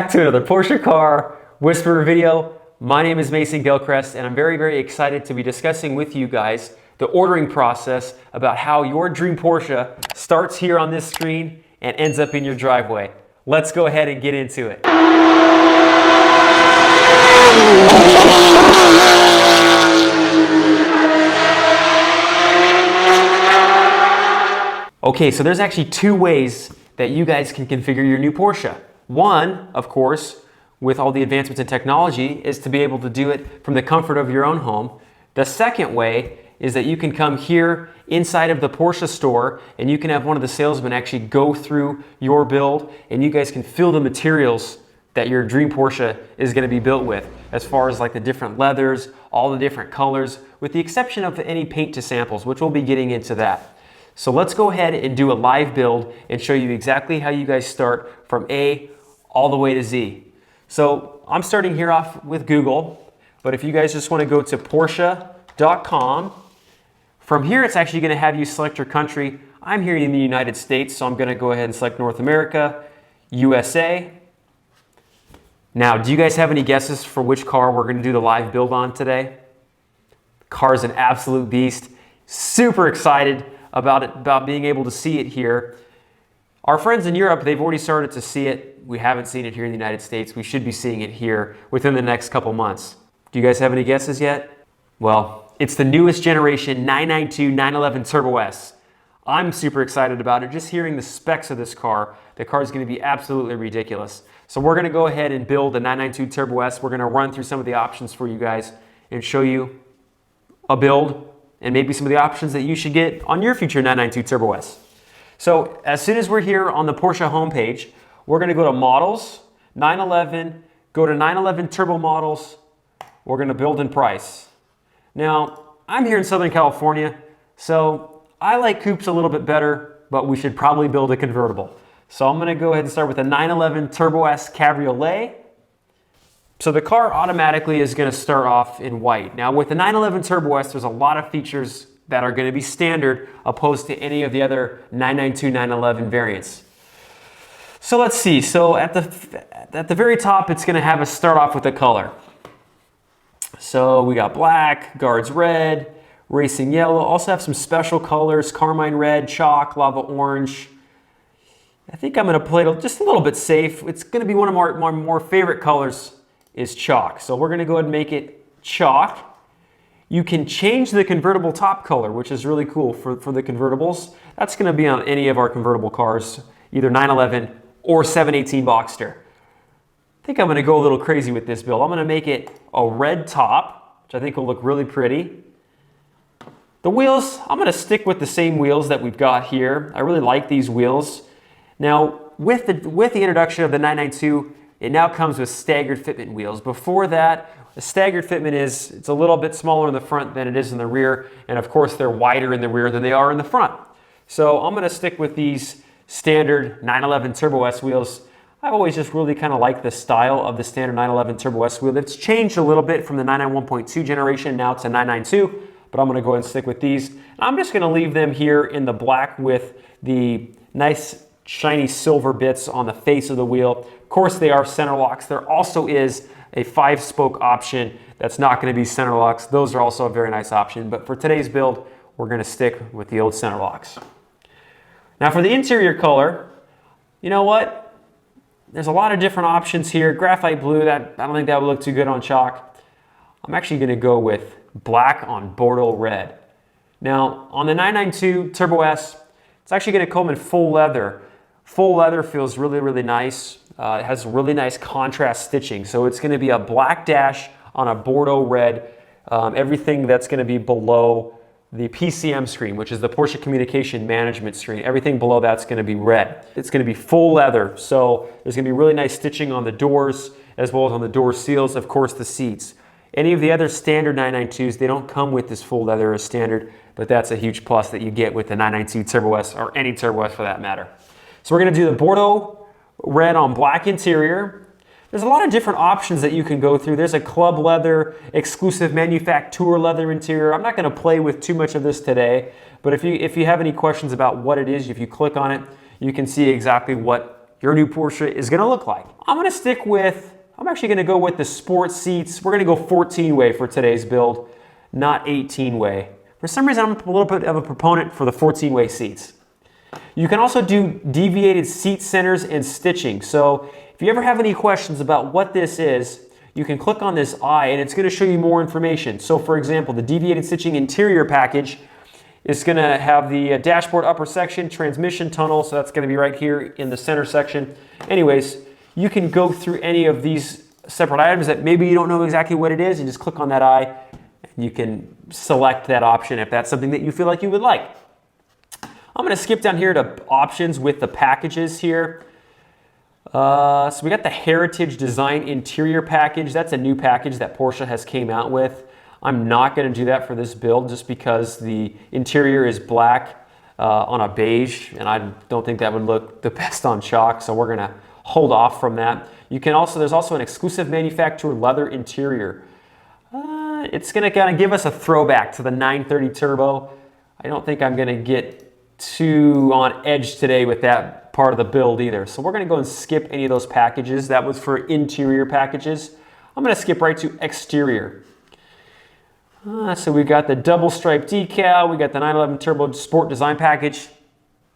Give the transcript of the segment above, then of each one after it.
back to another Porsche Car Whisperer video. My name is Mason Gilchrist, and I'm very excited to be discussing with you guys the ordering process about how your dream Porsche starts here on this screen and ends up in your driveway. Let's go ahead and get into it. Okay, so there's actually two ways that you guys can configure your new Porsche. One, of course, with all the advancements in technology, is to be able to do it from the comfort of your own home. The second way is that you can come here inside of the Porsche store and you can have one of the salesmen actually go through your build and you guys can feel the materials that your dream Porsche is going to be built with, as far as like the different leathers, all the different colors, with the exception of any paint to samples, which we'll be getting into that. So let's go ahead and do a live build and show you exactly how you guys start from A all the way to Z. So I'm starting here off with Google, but if you guys just want to go to Porsche.com, from here it's actually going to have you select your country. I'm here in the United States, so I'm going to go ahead and select North America, USA. Now, do you guys have any guesses for which car we're going to do the live build on today? The car is an absolute beast. Super excited about being able to see it here. Our friends in Europe, they've already started to see it. We haven't seen it here in the United States. We should be seeing it here within the next couple months. Do you guys have any guesses yet? Well, it's the newest generation 992 911 Turbo S. I'm super excited about it. Just hearing the specs of this car, the car is going to be absolutely ridiculous. So we're going to go ahead and build the 992 Turbo S. We're going to run through some of the options for you guys and show you a build and maybe some of the options that you should get on your future 992 Turbo S. So as soon as we're here on the Porsche homepage, we're going to go to Models, 911, go to 911 Turbo Models. We're going to build and price. Now, I'm here in Southern California, so I like coupes a little bit better, but we should probably build a convertible. So I'm going to go ahead and start with a 911 Turbo S Cabriolet. So the car automatically is going to start off in white. Now with the 911 Turbo S, there's a lot of features that are going to be standard opposed to any of the other 992, 911 variants. So let's see. So at the very top, it's going to have us start off with a color. So we got black, guards red, racing yellow. Also have some special colors: carmine red, chalk, lava orange. I think I'm going to play it just a little bit safe. It's going to be one of my more favorite colors is chalk. So we're going to go ahead and make it chalk. You can change the convertible top color, which is really cool for the convertibles. That's going to be on any of our convertible cars, either 911 or 718 Boxster. I think I'm going to go a little crazy with this build. I'm going to make it a red top, which I think will look really pretty. The wheels, I'm going to stick with the same wheels that we've got here. I really like these wheels. Now, with the introduction of the 992, it now comes with staggered fitment wheels. Before that, the staggered fitment it's a little bit smaller in the front than it is in the rear, and of course they're wider in the rear than they are in the front. So I'm going to stick with these standard 911 Turbo S wheels. I've always just really kind of liked the style of the standard 911 Turbo S wheel. It's changed a little bit from the 991.2 generation now to 992, but I'm going to go ahead and stick with these. I'm just going to leave them here in the black with the nice shiny silver bits on the face of the wheel. Of course, they are center locks. There also is a 5-spoke option that's not going to be center locks. Those are also a very nice option, but for today's build, we're going to stick with the old center locks. Now for the interior color, you know what? There's a lot of different options here. Graphite blue, I don't think that would look too good on chalk. I'm actually going to go with black on Bordeaux red. Now on the 992 Turbo S, it's actually going to come in full leather. Full leather feels really nice. It has really nice contrast stitching. So it's going to be a black dash on a Bordeaux red. Everything that's going to be below the PCM screen, which is the Porsche Communication Management screen, everything below that's going to be red. It's going to be full leather. So there's going to be really nice stitching on the doors as well as on the door seals, of course the seats. Any of the other standard 992s, they don't come with this full leather as standard, but that's a huge plus that you get with the 992 Turbo S, or any Turbo S for that matter. So we're going to do the Bordeaux red on black interior. There's a lot of different options that you can go through. There's a club leather, exclusive manufacturer leather interior. I'm not going to play with too much of this today, but if you have any questions about what it is, if you click on it, you can see exactly what your new Porsche is going to look like. I'm actually going to go with the sport seats. We're going to go 14-way for today's build, not 18-way. For some reason, I'm a little bit of a proponent for the 14-way seats. You can also do deviated seat centers and stitching. So if you ever have any questions about what this is, you can click on this eye and it's going to show you more information. So for example, the deviated stitching interior package is going to have the dashboard upper section, transmission tunnel, so that's going to be right here in the center section. Anyways, you can go through any of these separate items that maybe you don't know exactly what it is, and just click on that eye and you can select that option if that's something that you feel like you would like. I'm going to skip down here to options with the packages here. So we got the Heritage Design Interior package. That's a new package that Porsche has came out with. I'm not going to do that for this build just because the interior is black on a beige, and I don't think that would look the best on chalk, so we're going to hold off from that. There's also an exclusive manufacturer leather interior. It's going to kind of give us a throwback to the 930 Turbo. I don't think I'm going to get too on edge today with that part of the build either. So we're going to go and skip any of those packages. That was for interior packages. I'm going to skip right to exterior. So we got the double stripe decal. We got the 911 Turbo Sport Design package.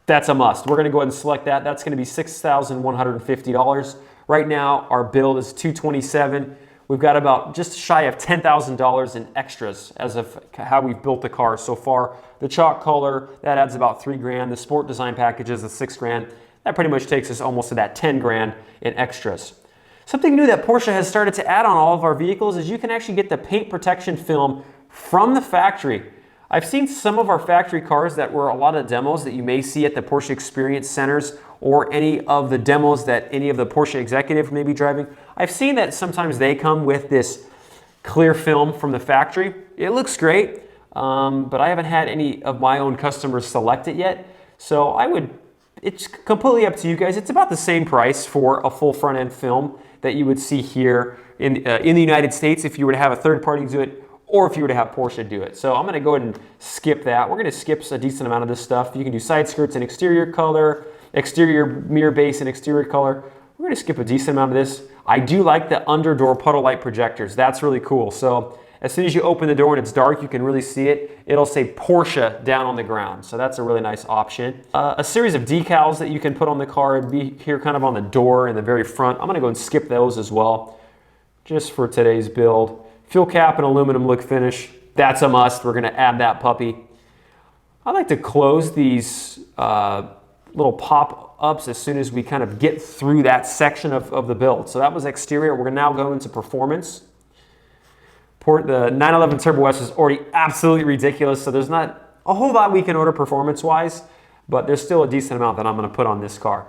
That's a must. We're going to go ahead and select that. That's going to be $6,150. Right now, our build is $227,000. We've got about just shy of $10,000 in extras as of how we've built the car so far. The chalk color, that adds about $3,000. The sport design package is $6,000. That pretty much takes us almost to that $10,000 in extras. Something new that Porsche has started to add on all of our vehicles is you can actually get the paint protection film from the factory. I've seen some of our factory cars that were a lot of demos that you may see at the Porsche Experience Centers or any of the demos that any of the Porsche executive may be driving. I've seen that sometimes they come with this clear film from the factory. It looks great, but I haven't had any of my own customers select it yet. So it's completely up to you guys. It's about the same price for a full front end film that you would see here in the United States if you were to have a third party do it, or if you were to have Porsche do it. So I'm going to go ahead and skip that. We're going to skip a decent amount of this stuff. You can do side skirts in exterior color, exterior mirror base in exterior color. We're going to skip a decent amount of this. I do like the under door puddle light projectors. That's really cool. So as soon as you open the door and it's dark, you can really see it. It'll say Porsche down on the ground. So that's a really nice option. A series of decals that you can put on the car and be here kind of on the door in the very front. I'm going to go and skip those as well, just for today's build. Fuel cap and aluminum look finish. That's a must. We're going to add that puppy. I like to close these little pop-ups as soon as we kind of get through that section of the build. So that was exterior. We're going to now go into performance. The 911 Turbo S is already absolutely ridiculous, so there's not a whole lot we can order performance-wise, but there's still a decent amount that I'm going to put on this car.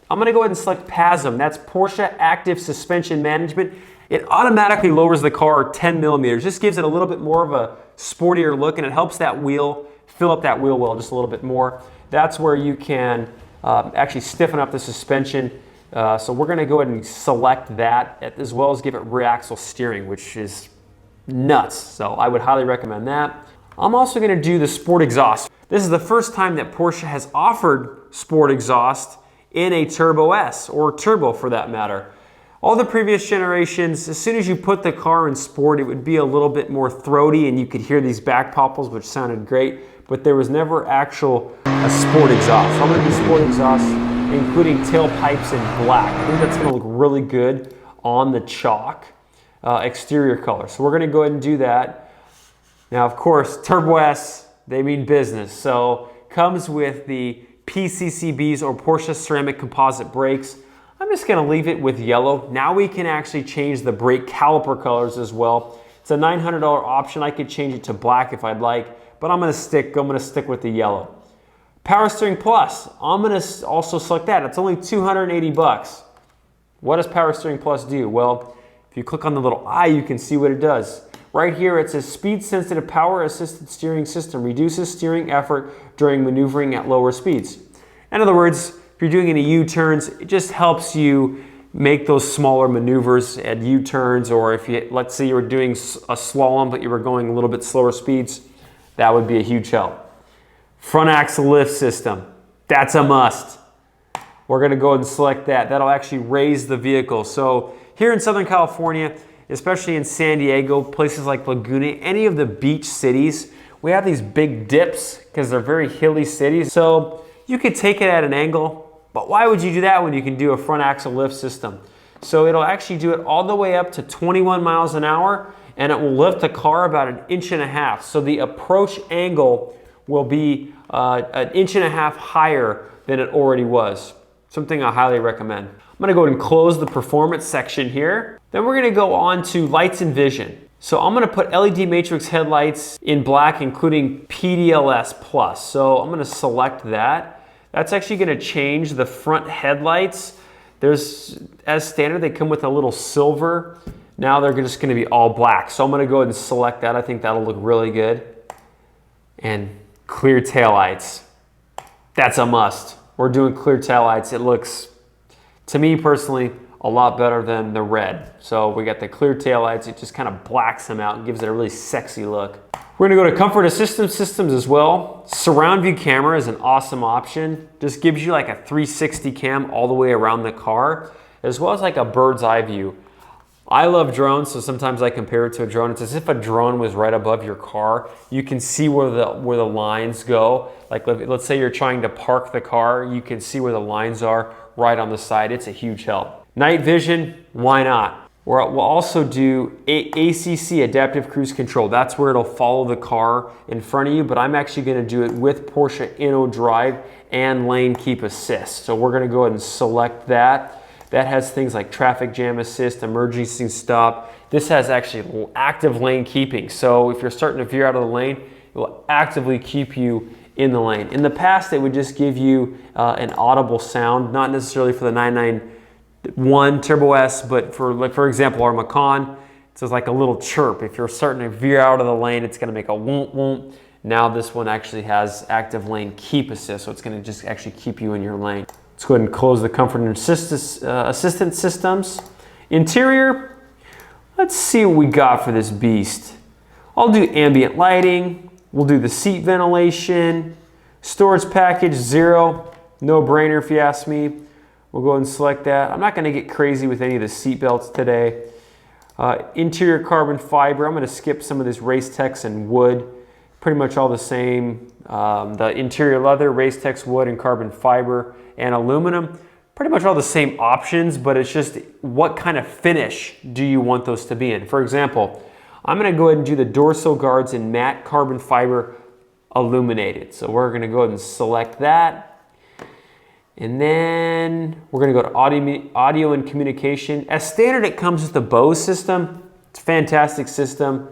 I'm going to go ahead and select PASM. That's Porsche Active Suspension Management. It automatically lowers the car 10 millimeters. Just gives it a little bit more of a sportier look, and it helps that wheel fill up that wheel well just a little bit more. That's where you can actually stiffen up the suspension. So we're going to go ahead and select that, as well as give it rear axle steering, which is nuts. So I would highly recommend that. I'm also going to do the sport exhaust. This is the first time that Porsche has offered sport exhaust in a Turbo S, or turbo for that matter. All the previous generations, as soon as you put the car in sport, it would be a little bit more throaty and you could hear these back popples, which sounded great, but there was never a sport exhaust. So I'm going to do sport exhaust, including tailpipes in black. I think that's going to look really good on the chalk exterior color. So we're going to go ahead and do that. Now, of course, Turbo S, they mean business. So comes with the PCCBs, or Porsche Ceramic Composite brakes. I'm just going to leave it with yellow. Now we can actually change the brake caliper colors as well. It's a $900 option. I could change it to black if I'd like, but I'm going to stick with the yellow. Power Steering Plus, I'm going to also select that. It's only $280. What does Power Steering Plus do? Well, if you click on the little eye, you can see what it does. Right here it says speed sensitive power assisted steering system reduces steering effort during maneuvering at lower speeds. In other words, if you're doing any U-turns, it just helps you make those smaller maneuvers at U-turns, or if you, let's say you were doing a slalom but you were going a little bit slower speeds, that would be a huge help. Front axle lift system, that's a must. we're gonna go ahead and select that. That'll actually raise the vehicle. So here in Southern California, especially in San Diego, places like Laguna, any of the beach cities, we have these big dips because they're very hilly cities. So you could take it at an angle, but why would you do that when you can do a front axle lift system? So it'll actually do it all the way up to 21 miles an hour, and it will lift the car about 1.5 inches. So the approach angle will be 1.5 inches higher than it already was. Something I highly recommend. I'm gonna go ahead and close the performance section here. Then we're gonna go on to lights and vision. So I'm gonna put LED matrix headlights in black, including PDLS plus. So I'm gonna select that. That's actually gonna change the front headlights. There's, as standard, they come with a little silver. Now they're just gonna be all black. So I'm gonna go ahead and select that. I think that'll look really good. And clear taillights. That's a must. We're doing clear taillights. It looks, to me personally, a lot better than the red. So we got the clear taillights. It just kind of blacks them out and gives it a really sexy look. We're gonna go to comfort assistance systems as well. Surround view camera is an awesome option. Just gives you like a 360 cam all the way around the car, as well as like a bird's eye view. I love drones, so sometimes I compare it to a drone. It's as if a drone was right above your car. You can see where the lines go. Like let's say you're trying to park the car, you can see where the lines are right on the side. It's a huge help. Night vision, why not? We'll also do ACC, Adaptive Cruise Control. That's where it'll follow the car in front of you, but I'm actually gonna do it with Porsche Inno Drive and Lane Keep Assist. So we're gonna go ahead and select that. That has things like traffic jam assist, emergency stop. This has actually active lane keeping. So if you're starting to veer out of the lane, it will actively keep you in the lane. In the past, it would just give you an audible sound, not necessarily for the 991 Turbo S, but for example, our Macan, it's just like a little chirp. If you're starting to veer out of the lane, it's gonna make a whoomp whoomp. Now this one actually has active lane keep assist, so it's gonna just actually keep you in your lane. Let's go ahead and close the comfort and assistance systems. Interior, let's see what we got for this beast. I'll do ambient lighting. We'll do the seat ventilation. Storage package, 0. No brainer if you ask me. We'll go ahead and select that. I'm not gonna get crazy with any of the seat belts today. Interior carbon fiber, I'm gonna skip some of this Race Tex and wood. Pretty much all the same. The interior leather, Race Tex wood and carbon fiber and aluminum, pretty much all the same options, but it's just what kind of finish do you want those to be in? For example, I'm gonna go ahead and do the door sill guards in matte carbon fiber illuminated. So we're gonna go ahead and select that. And then we're gonna go to audio and communication. As standard, it comes with the Bose system. It's a fantastic system.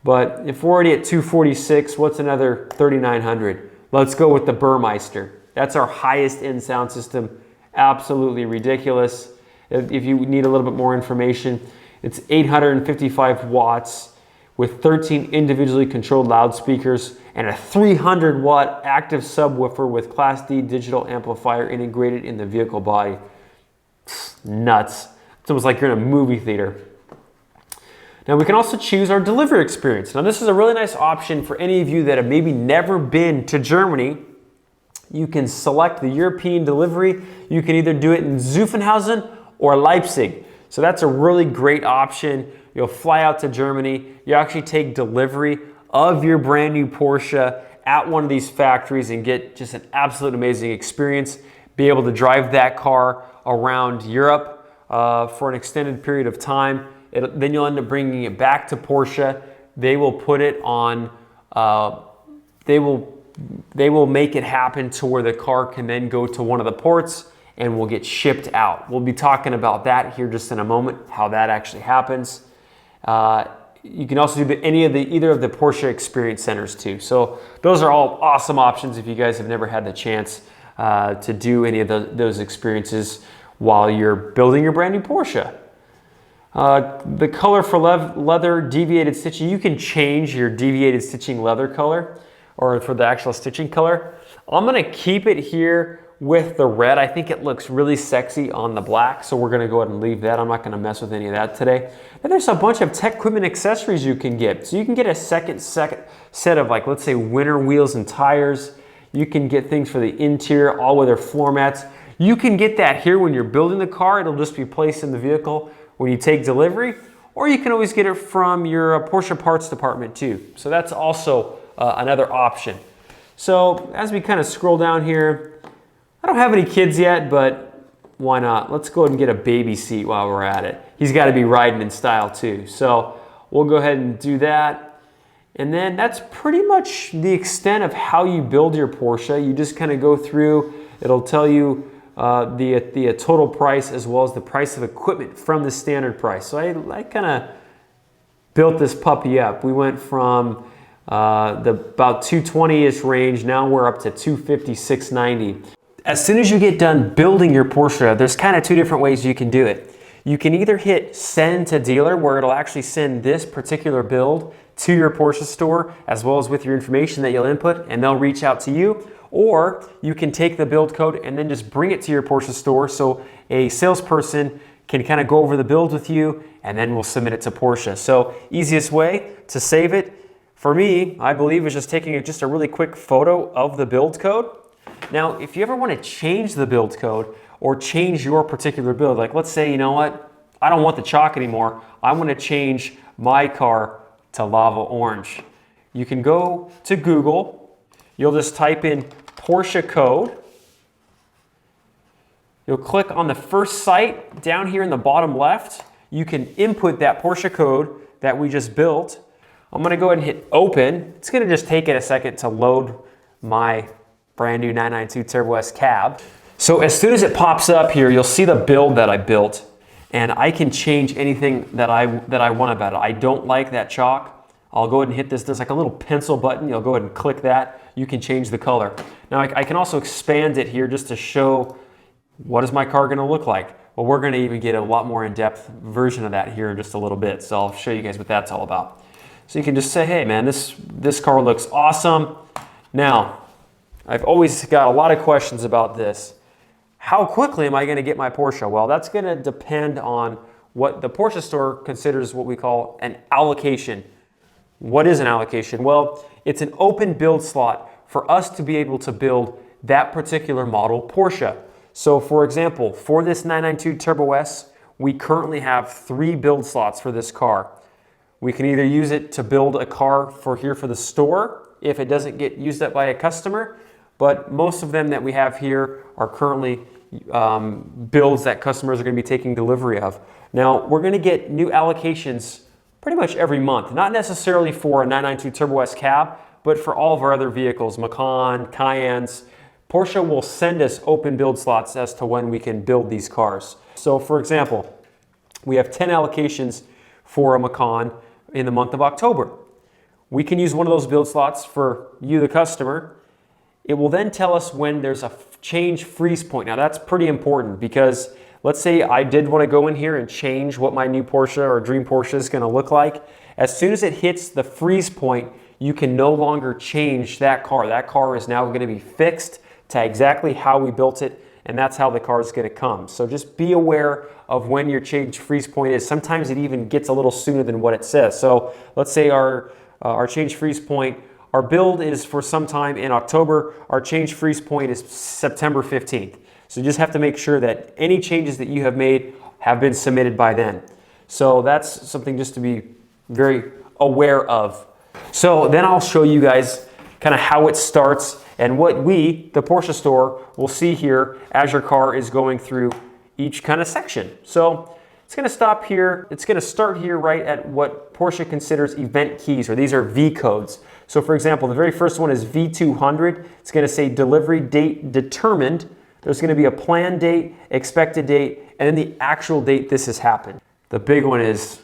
But if we're already at 246, what's another 3,900? Let's go with the Burmeister. That's our highest end sound system. Absolutely ridiculous. If you need a little bit more information, it's 855 watts with 13 individually controlled loudspeakers and a 300 watt active subwoofer with Class D digital amplifier integrated in the vehicle body. Nuts. It's almost like you're in a movie theater. Now we can also choose our delivery experience. Now this is a really nice option for any of you that have maybe never been to Germany. You can select the European delivery. You can either do it in Zuffenhausen or Leipzig. So that's a really great option. You'll fly out to Germany. You actually take delivery of your brand new Porsche at one of these factories and get just an absolute amazing experience. Be able to drive that car around Europe for an extended period of time. Then you'll end up bringing it back to Porsche. They will put it on, they will make it happen to where the car can then go to one of the ports and will get shipped out. We'll be talking about that here just in a moment, how that actually happens. You can also do either of the Porsche Experience Centers too. So those are all awesome options if you guys have never had the chance to do any of those experiences while you're building your brand new Porsche. The color for leather deviated stitching, you can change your deviated stitching leather color or for the actual stitching color. I'm gonna keep it here with the red. I think it looks really sexy on the black, so we're gonna go ahead and leave that. I'm not gonna mess with any of that today. And there's a bunch of tech equipment accessories you can get. So you can get a second set of, like, let's say winter wheels and tires. You can get things for the interior, all weather floor mats. You can get that here when you're building the car. It'll just be placed in the vehicle when you take delivery, or you can always get it from your Porsche parts department too. So that's also another option. So as we kind of scroll down here, I don't have any kids yet, but why not? Let's go ahead and get a baby seat while we're at it. He's got to be riding in style too. So we'll go ahead and do that. And then that's pretty much the extent of how you build your Porsche. You just kind of go through, it'll tell you the total price as well as the price of equipment from the standard price. So I kind of built this puppy up. We went from the about 220-ish range, now we're up to 250, 690. As soon as you get done building your Porsche, there's kind of two different ways you can do it. You can either hit send to dealer, where it'll actually send this particular build to your Porsche store, as well as with your information that you'll input, and they'll reach out to you. Or you can take the build code and then just bring it to your Porsche store so a salesperson can kind of go over the build with you, and then we'll submit it to Porsche. So easiest way to save it, for me, I believe, is just taking just a really quick photo of the build code. Now, if you ever want to change the build code or change your particular build, like let's say, you know what, I don't want the chalk anymore, I want to change my car to lava orange. You can go to Google, you'll just type in Porsche code. You'll click on the first site down here in the bottom left. You can input that Porsche code that we just built. I'm going to go ahead and hit open. It's going to just take it a second to load my brand new 992 Turbo S cab. So as soon as it pops up here, you'll see the build that I built, and I can change anything that I want about it. I don't like that chalk. I'll go ahead and hit this. There's like a little pencil button. You'll go ahead and click that. You can change the color. Now I can also expand it here just to show what is my car going to look like. Well, we're going to even get a lot more in-depth version of that here in just a little bit. So I'll show you guys what that's all about. So you can just say, hey man, this car looks awesome. Now, I've always got a lot of questions about this. How quickly am I going to get my Porsche? Well, that's going to depend on what the Porsche store considers what we call an allocation. What is an allocation? Well, it's an open build slot for us to be able to build that particular model Porsche. So for example, for this 992 Turbo S, we currently have 3 build slots for this car. We can either use it to build a car for the store if it doesn't get used up by a customer, but most of them that we have here are currently builds that customers are going to be taking delivery of. Now, we're going to get new allocations pretty much every month, not necessarily for a 992 Turbo S cab, but for all of our other vehicles, Macan, Cayennes. Porsche will send us open build slots as to when we can build these cars. So for example, we have 10 allocations for a Macan in the month of October. We can use one of those build slots for you, the customer. It will then tell us when there's a change freeze point. Now that's pretty important because let's say I did want to go in here and change what my new Porsche or dream Porsche is going to look like. As soon as it hits the freeze point, you can no longer change that car. That car is now going to be fixed to exactly how we built it, and that's how the car is going to come. So just be aware of when your change freeze point is. Sometimes it even gets a little sooner than what it says. So let's say our change freeze point, our build is for sometime in October. Our change freeze point is September 15th. So you just have to make sure that any changes that you have made have been submitted by then. So that's something just to be very aware of. So then I'll show you guys kind of how it starts and what we, the Porsche store, will see here as your car is going through each kind of section. So it's going to stop here. It's going to start here right at what Porsche considers event keys, or these are V codes. So for example, the very first one is V200. It's going to say delivery date determined. There's going to be a planned date, expected date, and then the actual date this has happened. The big one is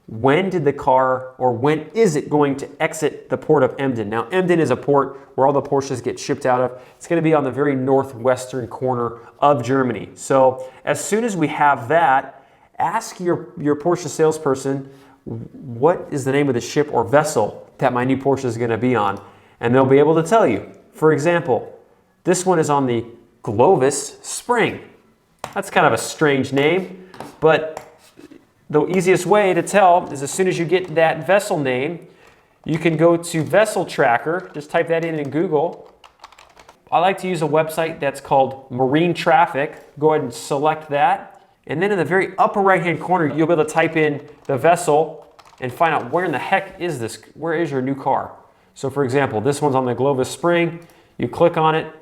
when did the car, or when is it going to exit the port of Emden? Now, Emden is a port where all the Porsches get shipped out of. It's going to be on the very northwestern corner of Germany. So as soon as we have that, ask your Porsche salesperson, what is the name of the ship or vessel that my new Porsche is going to be on? And they'll be able to tell you. For example, this one is on the Glovis Spring. That's kind of a strange name, but the easiest way to tell is as soon as you get that vessel name, you can go to Vessel Tracker, just type that in Google. I like to use a website that's called Marine Traffic. Go ahead and select that. And then in the very upper right-hand corner, you'll be able to type in the vessel and find out where in the heck is this, where is your new car. So for example, this one's on the Glovis Spring. You click on it.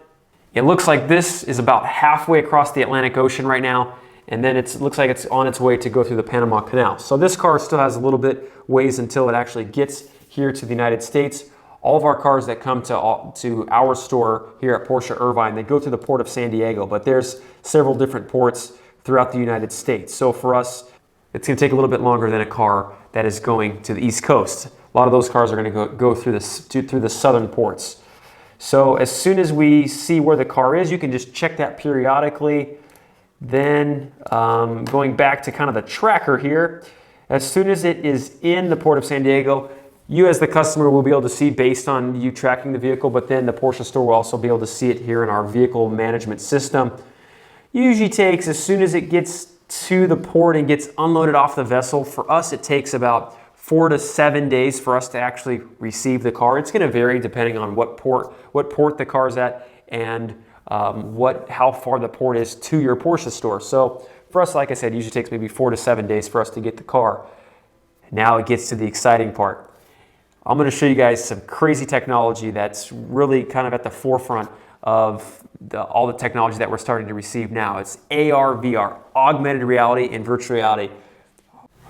It looks like this is about halfway across the Atlantic Ocean right now, and then it looks like it's on its way to go through the Panama Canal. So this car still has a little bit ways until it actually gets here to the United States. All of our cars that come to our store here at Porsche Irvine, they go through the port of San Diego, but there's several different ports throughout the United States. So for us, it's going to take a little bit longer than a car that is going to the East Coast. A lot of those cars are going to go through the southern ports. So as soon as we see where the car is, you can just check that periodically. Then going back to kind of the tracker here, as soon as it is in the port of San Diego, you as the customer will be able to see based on you tracking the vehicle, but then the Porsche store will also be able to see it here in our vehicle management system. Usually takes, as soon as it gets to the port and gets unloaded off the vessel, for us it takes about 4 to 7 days for us to actually receive the car. It's going to vary depending on what port the car's at and how far the port is to your Porsche store. So for us, like I said, it usually takes maybe 4 to 7 days for us to get the car. Now it gets to the exciting part. I'm going to show you guys some crazy technology that's really kind of at the forefront of all the technology that we're starting to receive now. It's AR, VR, augmented reality and virtual reality.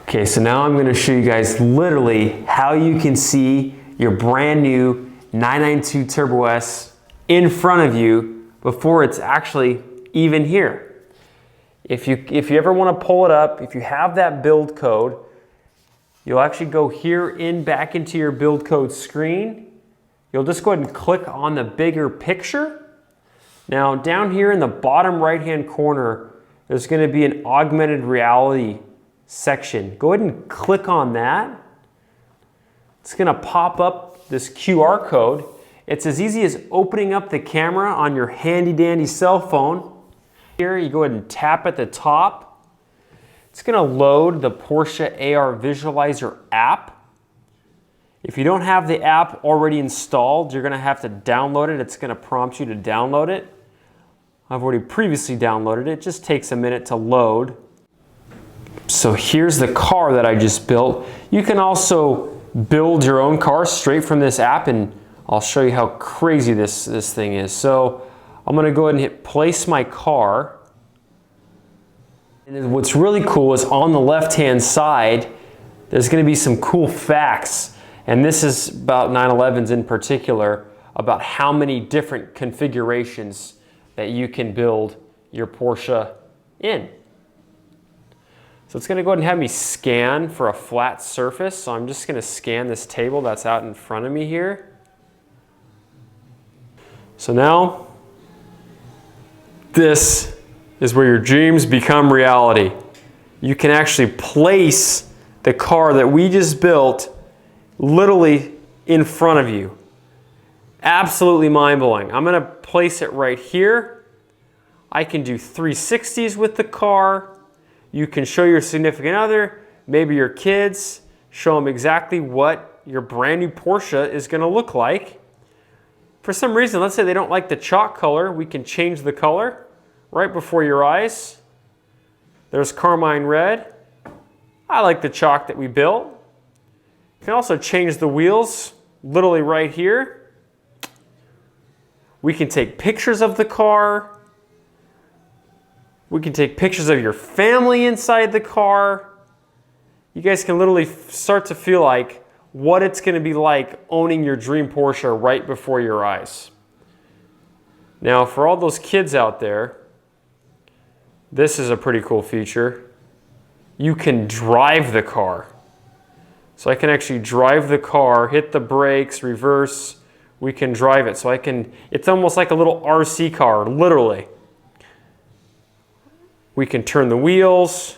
Okay, so now I'm going to show you guys literally how you can see your brand new 992 Turbo S in front of you before it's actually even here. If you ever want to pull it up, if you have that build code, you'll actually go here back into your build code screen. You'll just go ahead and click on the bigger picture. Now down here in the bottom right hand corner, there's going to be an augmented reality section. Go ahead and click on that. It's going to pop up this QR code. It's as easy as opening up the camera on your handy dandy cell phone. Here you go ahead and tap at the top. It's going to load the Porsche Ar Visualizer App. If you don't have the app already installed, you're going to have to download it. It's going to prompt you to download it. I've already previously downloaded it. It just takes a minute to load. So here's the car that I just built. You can also build your own car straight from this app, and I'll show you how crazy this thing is. So I'm going to go ahead and hit place my car. And what's really cool is on the left-hand side, there's going to be some cool facts. And this is about 911s in particular, about how many different configurations that you can build your Porsche in. So it's going to go ahead and have me scan for a flat surface. So I'm just going to scan this table that's out in front of me here. So now, this is where your dreams become reality. You can actually place the car that we just built literally in front of you. Absolutely mind-blowing. I'm going to place it right here. I can do 360s with the car. You can show your significant other, maybe your kids, show them exactly what your brand new Porsche is going to look like. For some reason, let's say they don't like the chalk color, we can change the color right before your eyes. There's carmine red. I like the chalk that we built. You can also change the wheels literally right here. We can take pictures of the car. We can take pictures of your family inside the car. You guys can literally start to feel like what it's going to be like owning your dream Porsche right before your eyes. Now, for all those kids out there, this is a pretty cool feature. You can drive the car. So I can actually drive the car, hit the brakes, reverse. We can drive it. So it's almost like a little RC car, literally. We can turn the wheels.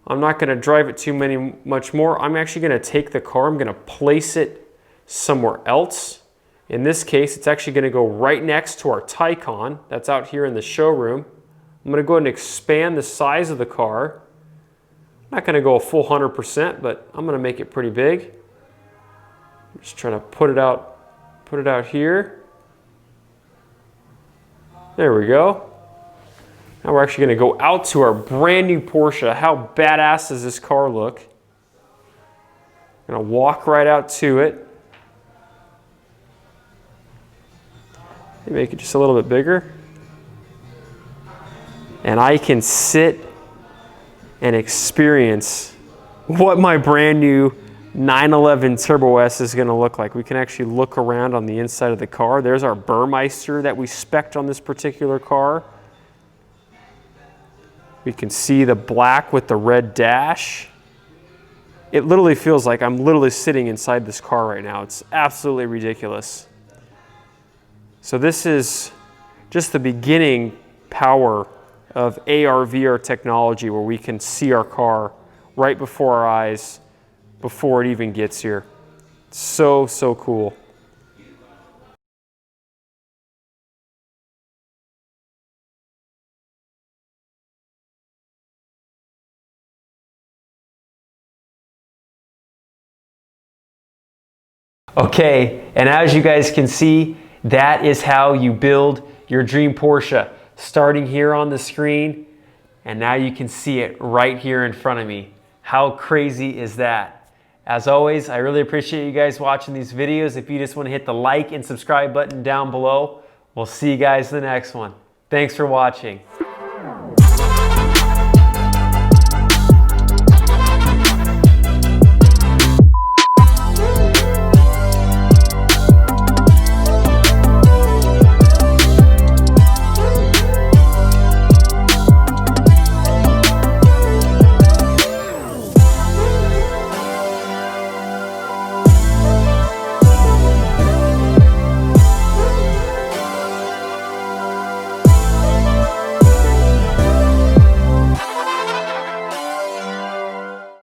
I'm not going to drive it much more. I'm actually going to take the car, I'm going to place it somewhere else. In this case, it's actually going to go right next to our Taycan that's out here in the showroom. I'm going to go ahead and expand the size of the car. I'm not going to go a full 100%, but I'm going to make it pretty big. I'm just trying to put it out here. There we go. Now we're actually going to go out to our brand new Porsche. How badass does this car look? I'm going to walk right out to it. Make it just a little bit bigger. And I can sit and experience what my brand new 911 Turbo S is going to look like. We can actually look around on the inside of the car. There's our Burmeister that we spec'd on this particular car. We can see the black with the red dash. It literally feels like I'm literally sitting inside this car right now. It's absolutely ridiculous. So this is just the beginning power of AR/VR technology, where we can see our car right before our eyes before it even gets here. So cool. Okay, and as you guys can see, that is how you build your dream Porsche. Starting here on the screen, and now you can see it right here in front of me. How crazy is that? As always, I really appreciate you guys watching these videos. If you just want to hit the like and subscribe button down below, we'll see you guys in the next one. Thanks for watching.